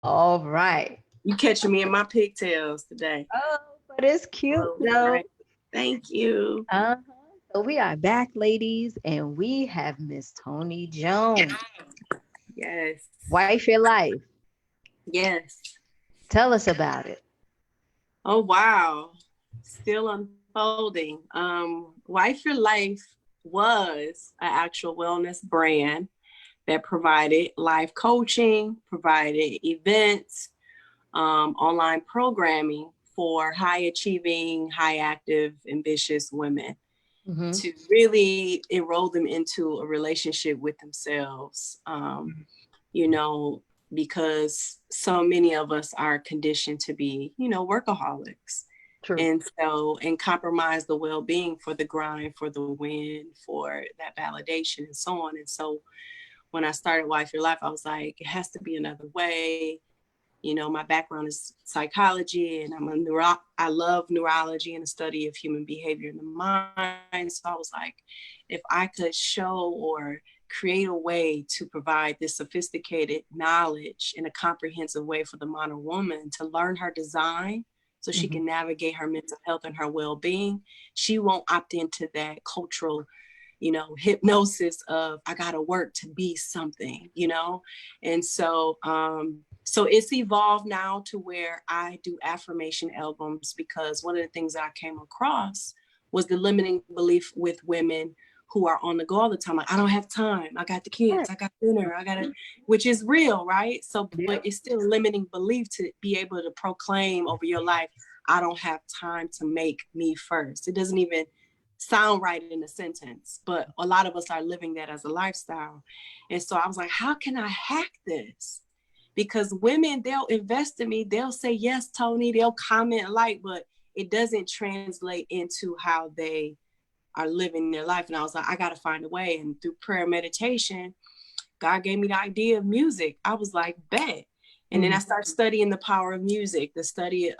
All right. You catching me in my pigtails today. Oh, but it's cute Oh, though. right. Thank you. Uh-huh. So we are back, ladies, and we have Miss Toni Jones. Yes. Wife Your Life. Yes. Tell us about it. Oh, wow. Still unfolding. Wife Your Life was an actual wellness brand that provided life coaching, provided events, online programming for high achieving, high active, ambitious women Hmm. to really enroll them into a relationship with themselves. You know, because so many of us are conditioned to be, workaholics. True. And compromise the well-being for the grind, for the win, for that validation and so on. And so when I started Wife Your Life, I was like, it has to be another way. My background is psychology, and I love neurology and the study of human behavior in the mind. So I was like, if I could show or create a way to provide this sophisticated knowledge in a comprehensive way for the modern woman to learn her design so she Hmm. can navigate her mental health and her well-being, she won't opt into that cultural hypnosis of I gotta work to be something. And so it's evolved now to where I do affirmation albums, because one of the things that I came across was the limiting belief with women who are on the go all the time. Like, I don't have time. I got the kids. Right. I got dinner. Which is real, right? So, but Yep. it's still a limiting belief to be able to proclaim over your life, I don't have time to make me first. It doesn't even sound right in a sentence, but a lot of us are living that as a lifestyle. And so I was like, how can I hack this? Because women, they'll invest in me, they'll say yes, Toni, they'll comment like, but it doesn't translate into how they are living their life. And I was like, I got to find a way. And through prayer meditation, God gave me the idea of music. I was like, bet. And then I Hmm. started studying the power of music, the study,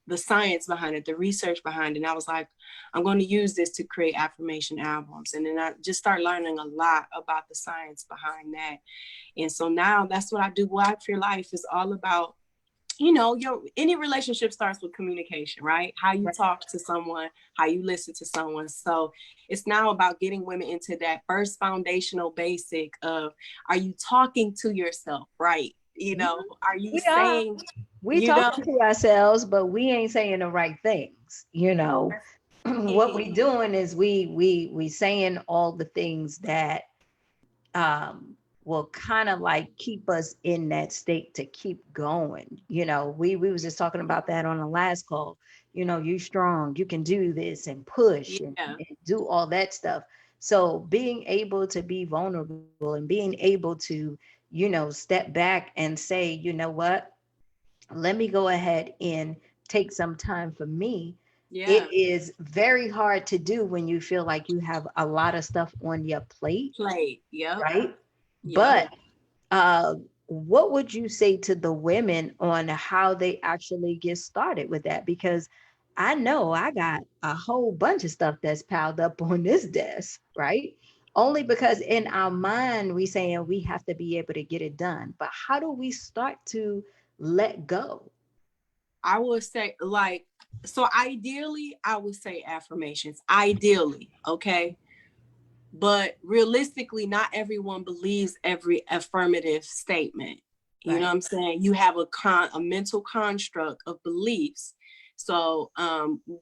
the science behind it, the research behind it. And I was like, I'm going to use this to create affirmation albums. And then I just started learning a lot about the science behind that. And so now that's what I do. Wife Your Life is all about, your any relationship starts with communication, right? How you Right. talk to someone, how you listen to someone. So it's now about getting women into that first foundational basic of, are you talking to yourself, right? Mhm. Are you We are. saying, We you know talking to ourselves, but we ain't saying the right things. What we mm, doing is we saying all the things that um will kind of like keep us in that state to keep going. We was just talking about that on the last call. You strong, you can do this and push yeah, and do all that stuff. So being able to be vulnerable and being able to, step back and say, you know what, let me go ahead and take some time for me. It yeah, is very hard to do when you feel like you have a lot of stuff on your plate, play, yep, right? yep. But uh, what would you say to the women on how they actually get started with that? Because I know I got a whole bunch of stuff that's piled up on this desk, right? Only because in our mind we saying we have to be able to get it done. But how do we start to let go? I would say, like, so ideally I would say affirmations, ideally, okay. But realistically, not everyone believes every affirmative statement. You know Right. what I'm saying? You have a mental construct of beliefs. So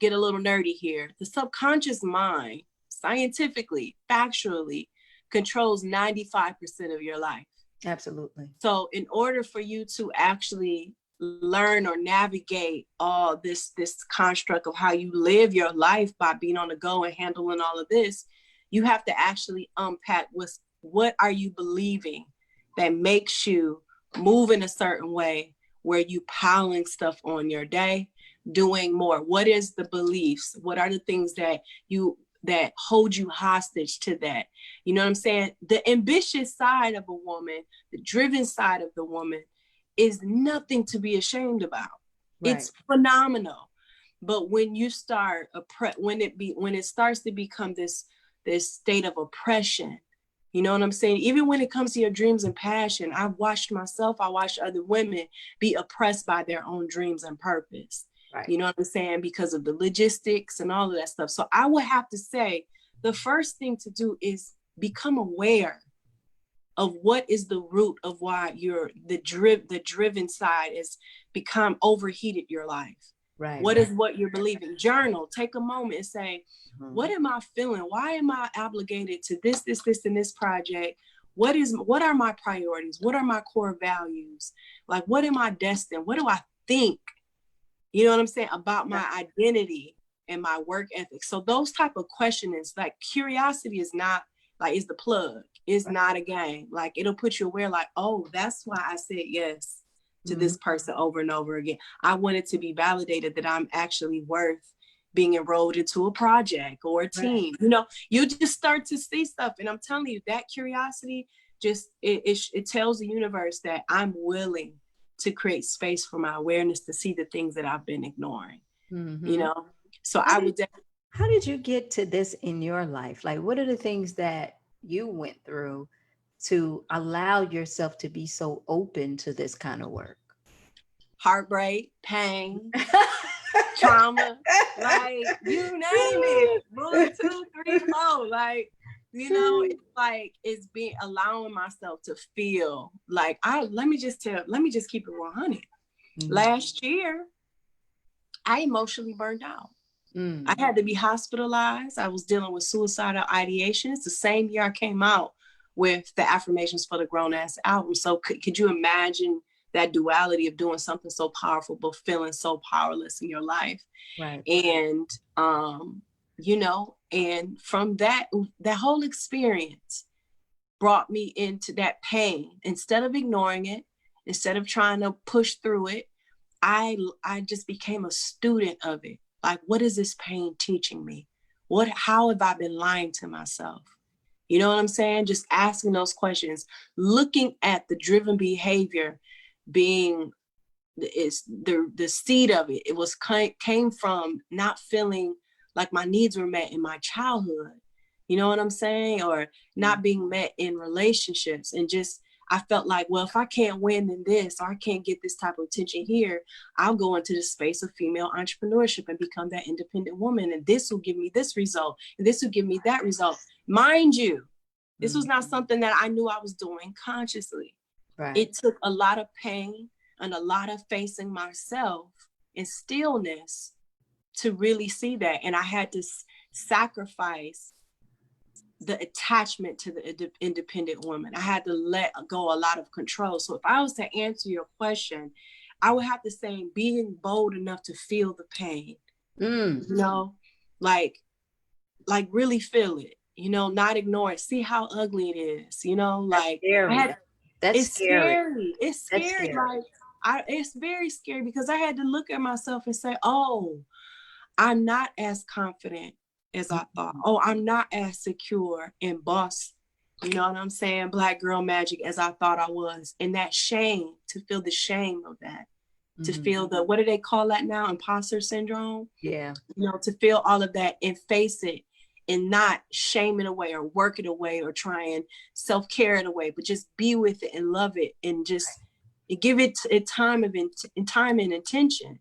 get a little nerdy here. The subconscious mind, scientifically, factually, controls 95% of your life. Absolutely. So in order for you to actually learn or navigate all this construct of how you live your life by being on the go and handling all of this, you have to actually unpack what are you believing that makes you move in a certain way where you piling stuff on your day, doing more. What is the beliefs? What are the things that hold you hostage to that? You know what I'm saying? The ambitious side of a woman, the driven side of the woman, is nothing to be ashamed about. Right. It's phenomenal. But when you start when it starts to become this state of oppression, You know what I'm saying? Even when it comes to your dreams and passion, I've watched myself, I watched other women be oppressed by their own dreams and purpose. Right. You know what I'm saying? Because of the logistics and all of that stuff. So I would have to say the first thing to do is become aware of what is the root of why you're the driven side is become overheated your life. Right. What Right. is what you're believing? Journal, take a moment and say, what am I feeling? Why am I obligated to this, and this project? What are my priorities? What are my core values? Like, what am I destined? What do I think? You know what I'm saying? About my identity and my work ethic. So those type of questionings, like curiosity is not like, is the plug. It's not a game. Like, it'll put you aware, like, oh, that's why I said yes to this person over and over again. I wanted to be validated that I'm actually worth being enrolled into a project or a team. You know, you just start to see stuff. And I'm telling you, that curiosity just, it tells the universe that I'm willing to create space for my awareness to see the things that I've been ignoring, you know? So How I did, would definitely. how did you get to this in your life? Like, what are the things that you went through to allow yourself to be so open to this kind of work? Heartbreak, pain, trauma, like you name it. 1, 2, 3, 4. Like, you know, it's like it's being allowing myself to feel like let me just keep it 100. Last year, I emotionally burned out. I had to be hospitalized. I was dealing with suicidal ideation. It's the same year I came out with the Affirmations for the Grown Ass album. So could you imagine that duality of doing something so powerful, but feeling so powerless in your life? Right. And, you know, and from that whole experience brought me into that pain. Instead of ignoring it, instead of trying to push through it, I just became a student of it. Like, what is this pain teaching me? How have I been lying to myself? You know what I'm saying? Just asking those questions, looking at the driven behavior being is the seed of it. It was came from not feeling like my needs were met in my childhood. You know what I'm saying? Or not being met in relationships. And just, I felt like, well, if I can't win in this, or I can't get this type of attention here, I'll go into the space of female entrepreneurship and become that independent woman. And this will give me this result. And this will give me that result. Mind you, this was not something that I knew I was doing consciously. Right. It took a lot of pain and a lot of facing myself and stillness to really see that. And I had to sacrifice the attachment to the independent woman. I had to let go a lot of control. So if I was to answer your question, I would have to say being bold enough to feel the pain, you know, like really feel it, you know, not ignore it, see how ugly it is, you know, That's like scary. That's it's scary. scary. It's That's scary. scary. Like, it's very scary because I had to look at myself and say, oh, I'm not as confident as I thought. Oh, I'm not as secure and boss, you know what I'm saying? Black girl magic as I thought I was. And that shame, to feel the shame of that, to feel the, what do they call that now? Imposter syndrome. Yeah. You know, to feel all of that and face it and not shame it away or work it away or try and self-care it away, but just be with it and love it and just give it time and intention,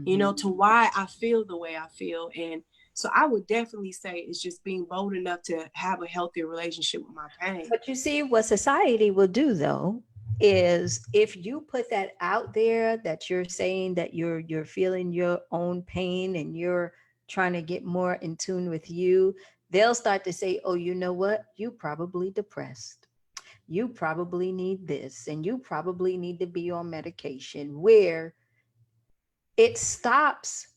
you know, to why I feel the way I feel. And so I would definitely say it's just being bold enough to have a healthy relationship with my pain. But you see, what society will do though is if you put that out there that you're saying that you're feeling your own pain and you're trying to get more in tune with you, they'll start to say, "Oh, you know what? You probably depressed. You probably need this and you probably need to be on medication." Where it stops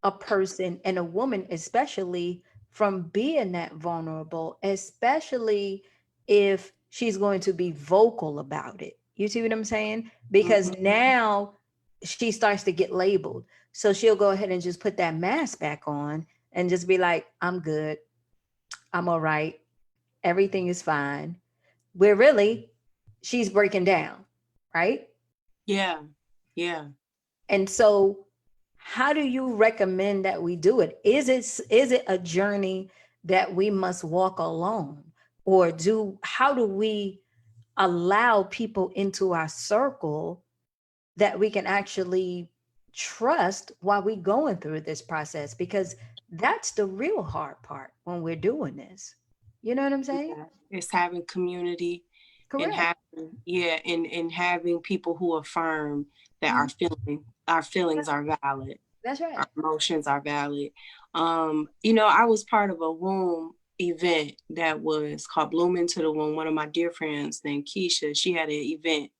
a person and a woman especially from being that vulnerable, especially if she's going to be vocal about it. You see what I'm saying? Because now she starts to get labeled, so she'll go ahead and just put that mask back on and just be like, I'm good, I'm all right, everything is fine, where really she's breaking down, right? Yeah. Yeah. And so how do you recommend that we do it? Is it a journey that we must walk alone? or how do we allow people into our circle that we can actually trust while we're going through this process? Because that's the real hard part when we're doing this. You know what I'm saying? Yeah. It's having community and Correct. having, yeah, and having people who affirm that Mhm. our feelings are valid, That's our right. emotions are valid. I was part of a womb event that was called Bloom into the Womb. One of my dear friends named Keisha, she had an event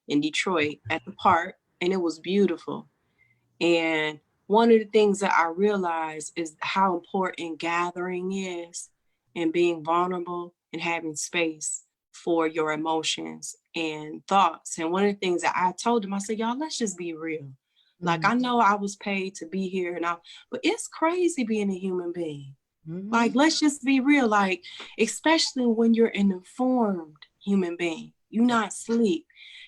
in Detroit at the park, and it was beautiful. And one of the things that I realized is how important gathering is, and being vulnerable and having space for your emotions and thoughts. And one of the things that I told them, I said, y'all, let's just be real. Like, I Mm-hmm. know I was paid to be here but it's crazy being a human being. Mm-hmm. Like, let's just be real. Like, especially when you're an informed human being, you Right. not asleep.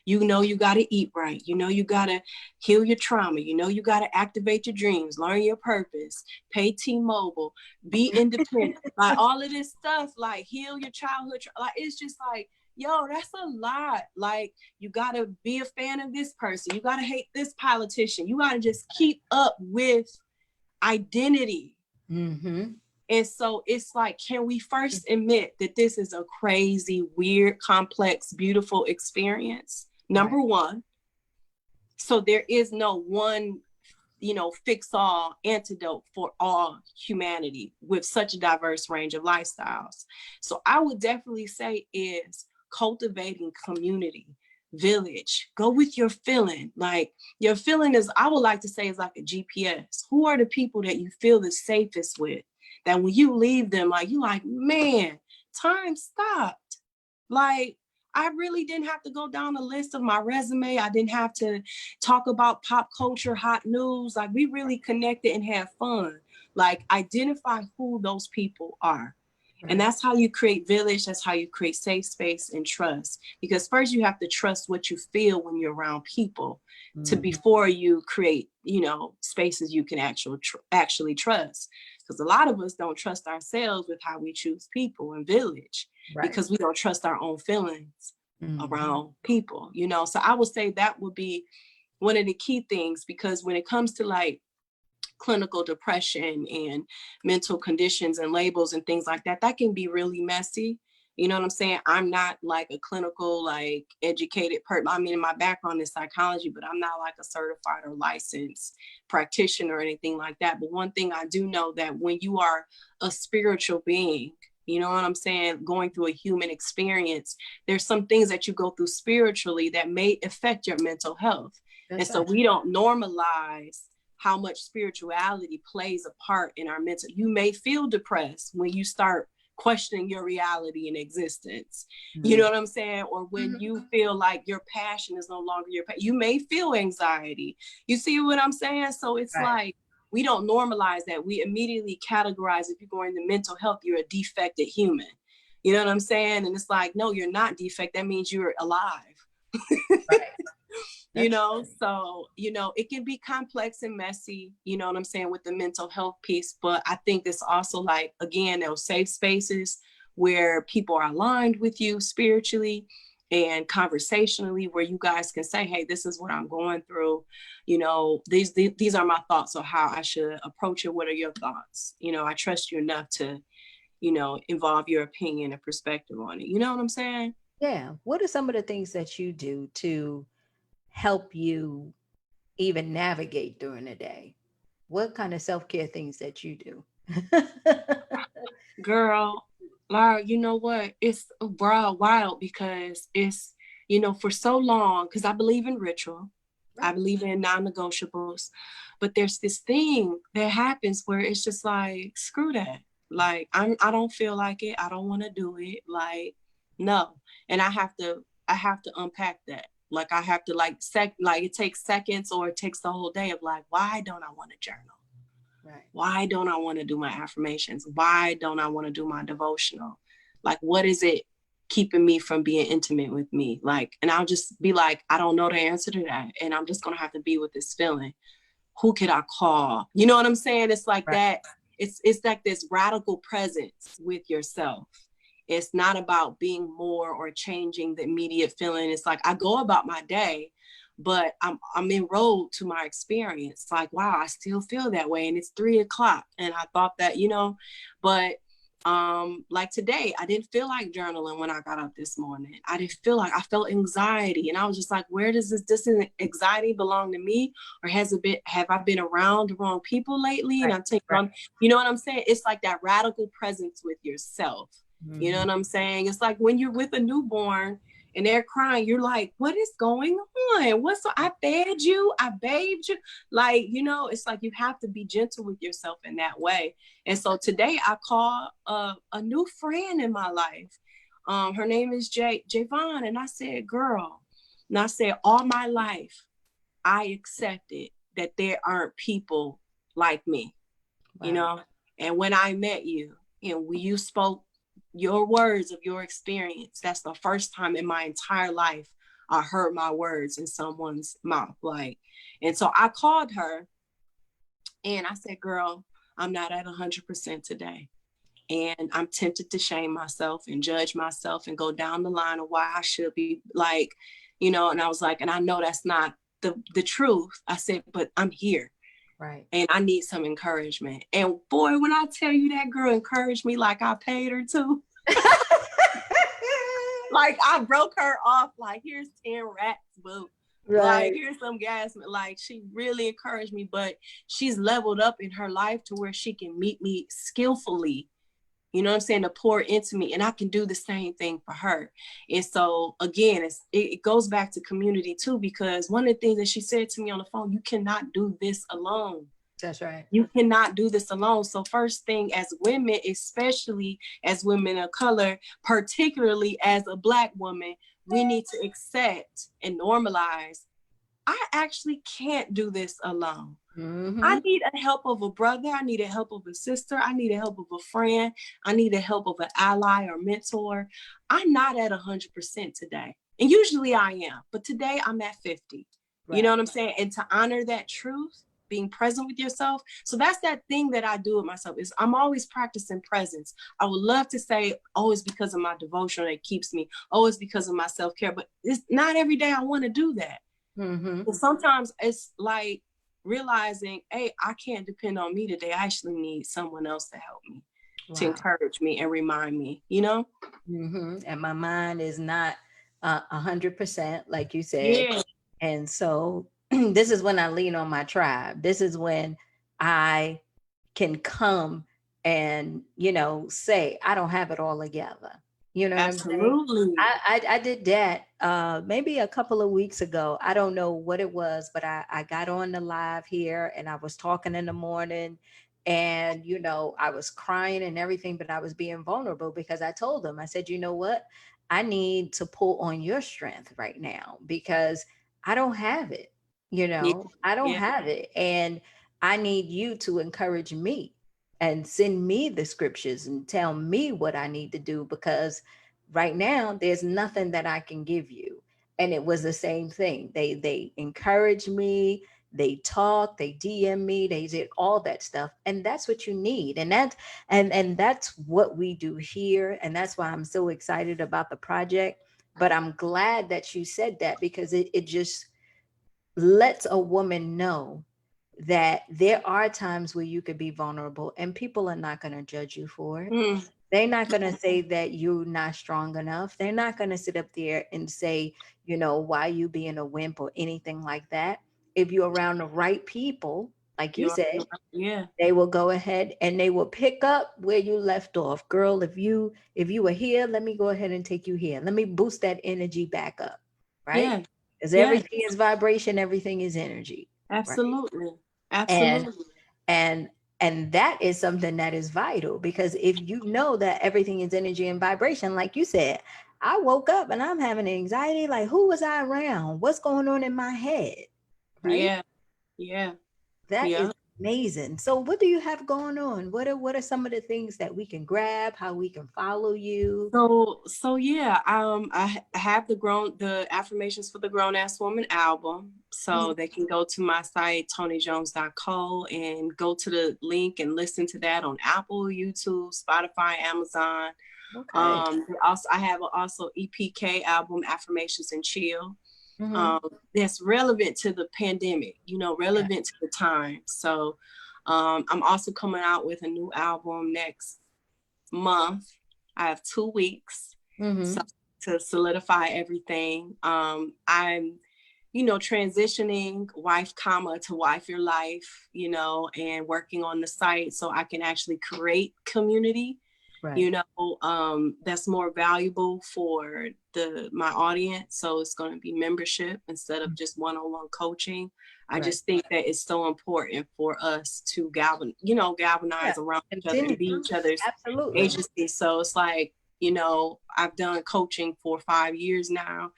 You know you got to eat right. You know you got to heal your trauma. You know you got to activate your dreams, learn your purpose, pay T-Mobile, be independent. Like all of this stuff, like heal your childhood. Like it's just like, yo, that's a lot. Like you got to be a fan of this person. You got to hate this politician. You got to just keep up with identity. Mm-hmm. And so it's like, can we first admit that this is a crazy, weird, complex, beautiful experience? Right. Number one. So there is no one, fix all antidote for all humanity with such a diverse range of lifestyles. So I would definitely say is cultivating community, village. Go with your feeling. Like your feeling is, I would like to say, is like a GPS. Who are the people that you feel the safest with? That when you leave them, like you like, man, time stopped. Like I really didn't have to go down the list of my resume. I didn't have to talk about pop culture, hot news. Like we really connected and had fun. Like identify who those people are. And Right. that's how you create village. That's how you create safe space and trust. Because first you have to trust what you feel when you're around people to Mm-hmm. before you create, spaces you can actually trust. Because a lot of us don't trust ourselves with how we choose people in village Right. because we don't trust our own feelings Mm-hmm. around people. So I would say that would be one of the key things, because when it comes to like clinical depression and mental conditions and labels and things like that, that can be really messy. You know what I'm saying? I'm not like a clinical, like educated person. I mean, my background is psychology, but I'm not like a certified or licensed practitioner or anything like that. But one thing I do know, that when you are a spiritual being, you know what I'm saying, going through a human experience, there's some things that you go through spiritually that may affect your mental health. And That's so right. we don't normalize how much spirituality plays a part in our mental. You may feel depressed when you start questioning your reality and existence. You know Mm-hmm. what I'm saying? Or when you feel like your passion is no longer you may feel anxiety. You see what I'm saying? So it's Right. like we don't normalize that. We immediately categorize, if you're going to mental health, you're a defected human. You know what I'm saying? And it's like, no, you're not defect. That means you're alive. Right. That's So it can be complex and messy, you know what I'm saying, with the mental health piece. But I think it's also like, again, those safe spaces where people are aligned with you spiritually and conversationally, where you guys can say, hey, this is what I'm going through, these are my thoughts on how I should approach it. What are your thoughts? I trust you enough to involve your opinion and perspective on it. You know what I'm saying? yeah. What are some of the things that you do to help you even navigate during the day? What kind of self-care things that you do? Girl, Laura, you know what? It's wild because it's, for so long, because I believe in ritual, I Right. believe in non-negotiables, but there's this thing that happens where it's just like, screw that. Like, I don't feel like it. I don't want to do it. Like, no. And I have to unpack that. Like, I have to like it takes seconds or it takes the whole day of like, why don't I want to journal? Right. Why don't I want to do my affirmations? Why don't I want to do my devotional? Like, what is it keeping me from being intimate with me? Like, and I'll just be like, I don't know the answer to that. And I'm just going to have to be with this feeling. Who could I call? You know what I'm saying? It's like Right. that. It's like this radical presence with yourself. It's not about being more or changing the immediate feeling. It's like I go about my day, but I'm enrolled to my experience. Like, wow, I still feel that way. And it's 3 o'clock. And I thought that, but like today, I didn't feel like journaling when I got up this morning. I felt anxiety. And I was just like, where does this anxiety belong to me? Or have I been around the wrong people lately? And Right. I'm taking Right. on, you know what I'm saying? It's like that radical presence with yourself. You know Mhm. what I'm saying? It's like when you're with a newborn and they're crying, you're like, what is going on? I fed you, I bathed you. Like, it's like you have to be gentle with yourself in that way. And so today I call a new friend in my life. Her name is Javon. And I said, girl, and I said, all my life, I accepted that there aren't people like me, you Wow. know? And when I met you and when you spoke your words of your experience, that's the first time in my entire life I heard my words in someone's mouth. Like, and so I called her and I said, girl, I'm not at 100% today. And I'm tempted to shame myself and judge myself and go down the line of why I should be like, and I was like, and I know that's not the truth. I said, but I'm here. Right. And I need some encouragement. And boy, when I tell you that girl encouraged me like I paid her to, like I broke her off, like here's 10 racks, boo. Like Right. here's some gas. Like she really encouraged me, but she's leveled up in her life to where she can meet me skillfully, you know what I'm saying, to pour into me. And I can do the same thing for her. And so again, it goes back to community too, because one of the things that she said to me on the phone, you cannot do this alone. That's right. You cannot do this alone. So first thing, as women, especially as women of color, particularly as a Black woman, we need to accept and normalize, I actually can't do this alone. I Mm-hmm. need a help of a brother. I need a help of a sister. I need a help of a friend. I need a help of an ally or mentor. I'm not at 100% today. And usually I am, but today I'm at 50. You know Right. what I'm saying? And to honor that truth, being present with yourself. So that's that thing that I do with myself is I'm always practicing presence. I would love to say, oh, it's because of my devotion that keeps me. Oh, it's because of my self-care, but it's not every day I want to do that. Mm-hmm. But sometimes it's like realizing, hey, I can't depend on me today. I actually need someone else to help me, to Wow. encourage me and remind me, you know? Mm-hmm. And my mind is not 100%, like you said. Yeah. And so this is when I lean on my tribe. This is when I can come and, say, I don't have it all together. You know what I'm saying? Absolutely. I did that maybe a couple of weeks ago. I don't know what it was, but I got on the live here and I was talking in the morning and, I was crying and everything, but I was being vulnerable because I told them, I said, you know what? I need to pull on your strength right now because I don't have it. Yeah. I don't Yeah. have it. And I need you to encourage me and send me the scriptures and tell me what I need to do because right now there's nothing that I can give you. And it was the same thing. They encourage me, they talk, they DM me, they did all that stuff. And that's what you need. And that's what we do here. And that's why I'm so excited about the project. But I'm glad that you said that because it just lets a woman know that there are times where you could be vulnerable and people are not going to judge you for it. Mm. They're not going to say that you're not strong enough. They're not going to sit up there and say, why you being a wimp or anything like that. If you're around the right people, like you You're, said, yeah. they will go ahead and they will pick up where you left off. Girl, if you were here, let me go ahead and take you here. Let me boost that energy back up. Right? Yeah. Because Yeah. everything is vibration, everything is energy. Right. Absolutely. And Absolutely. and and that is something that is vital because if you know that everything is energy and vibration, like you said, I woke up and I'm having anxiety. Like, who was I around? What's going on in my head? Right? Yeah. Yeah. That is Yeah. amazing. So what do you have going on? What are some of the things that we can grab, how we can follow you? So yeah, have the affirmations for the grown ass woman album. Mm. So they can go to my site, tonyjones.co, and go to the link and listen to that on Apple, YouTube, Spotify, Amazon. Okay. Also, I have also EPK album, Affirmations and Chill. Mm-hmm. That's relevant to the pandemic, Yeah. relevant to the time. So I'm also coming out with a new album next month. I have 2 weeks so Mm-hmm. to solidify everything. I'm transitioning wife comma to wife your life, and working on the site so I can actually create community, Right. that's more valuable for my audience. So it's going to be membership instead of just one-on-one coaching. I Right. just think that it's so important for us to Yeah. galvanize around each other Continue. and be each other's Absolutely. agency. So it's like, I've done coaching for 5 years now,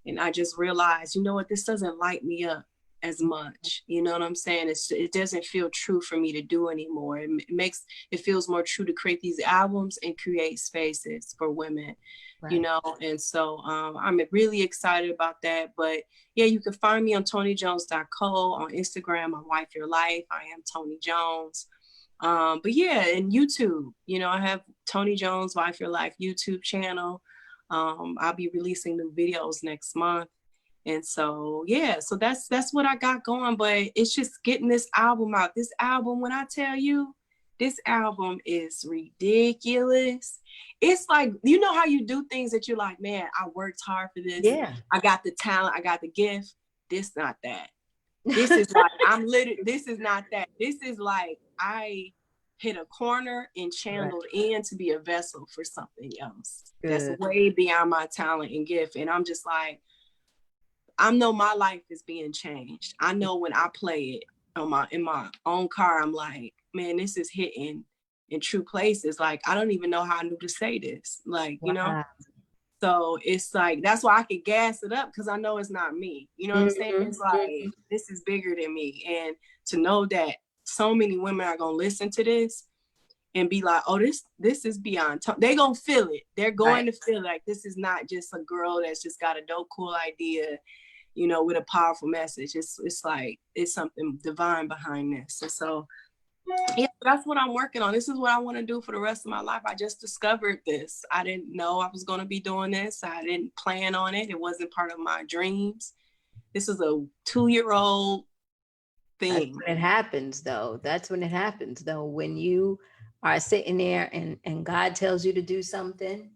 and I just realized, what, this doesn't light me up as much. You know what I'm saying? It doesn't feel true for me to do anymore. It feels more true to create these albums and create spaces for women, Right. and so I'm really excited about that. But yeah, you can find me on tonyjones.co, on Instagram, on Wife Your Life. I am Toni Jones. But yeah, and YouTube, I have Toni Jones Wife Your Life YouTube channel. I'll be releasing new videos next month. And so yeah, so that's what I got going. But it's just getting this album out. This album, when I tell you, this album is ridiculous. It's like, how you do things that you're like, man, I worked hard for this. Yeah. I got the talent, I got the gift. This not that. This is like, this is not that. This is like, I hit a corner and Right. channeled in to be a vessel for something else that's Good. way beyond my talent and gift. And I'm just like, I know my life is being changed. I know when I play it in my own car, I'm like, man, this is hitting in true places. Like, I don't even know how I knew to say this. Like, Wow. So it's like, that's why I could gas it up, because I know it's not me. You know what I'm saying? Mm-hmm. It's like, this is bigger than me. And to know that so many women are going to listen to this and be like, oh, this is beyond. They're going to feel it. They're Right. going to feel like this is not just a girl that's just got a dope, cool idea, with a powerful message. It's like, it's something divine behind this. And so, yeah, that's what I'm working on. This is what I want to do for the rest of my life. I just discovered this. I didn't know I was going to be doing this. I didn't plan on it. It wasn't part of my dreams. This is a 2-year-old That's thing. when it happens, though. That's when it happens, though. When you are sitting there and God tells you to do something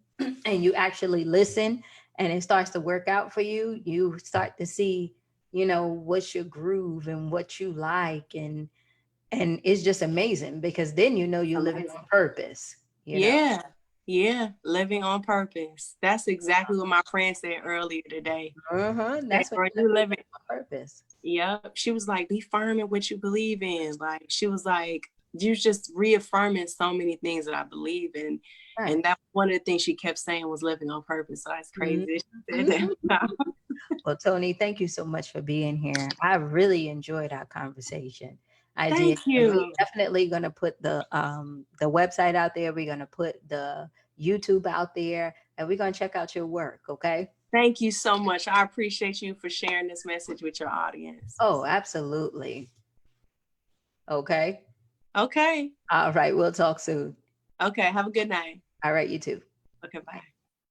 and you actually listen and it starts to work out for you, you start to see, what's your groove and what you like. And it's just amazing because then you're living Amazing. on purpose. Yeah. Yeah. Living on purpose. That's exactly what my friend said earlier today. Uh-huh. That, That's when girl, you're you living living. on purpose. Yep. She was like, be firm in what you believe in. Like, she was like, you just reaffirming so many things that I believe in. Right. And that one of the things she kept saying was living on purpose. So that's crazy. She said Mhm. that. Well, Toni, thank you so much for being here. I really enjoyed our conversation. I did. Thank And we're you. definitely going to put the website out there. We're going to put the YouTube out there and we're going to check out your work. Okay. Thank you so much. I appreciate you for sharing this message with your audience. Oh, absolutely. Okay. Okay. All right. We'll talk soon. Okay. Have a good night. All right. You too. Okay. Bye.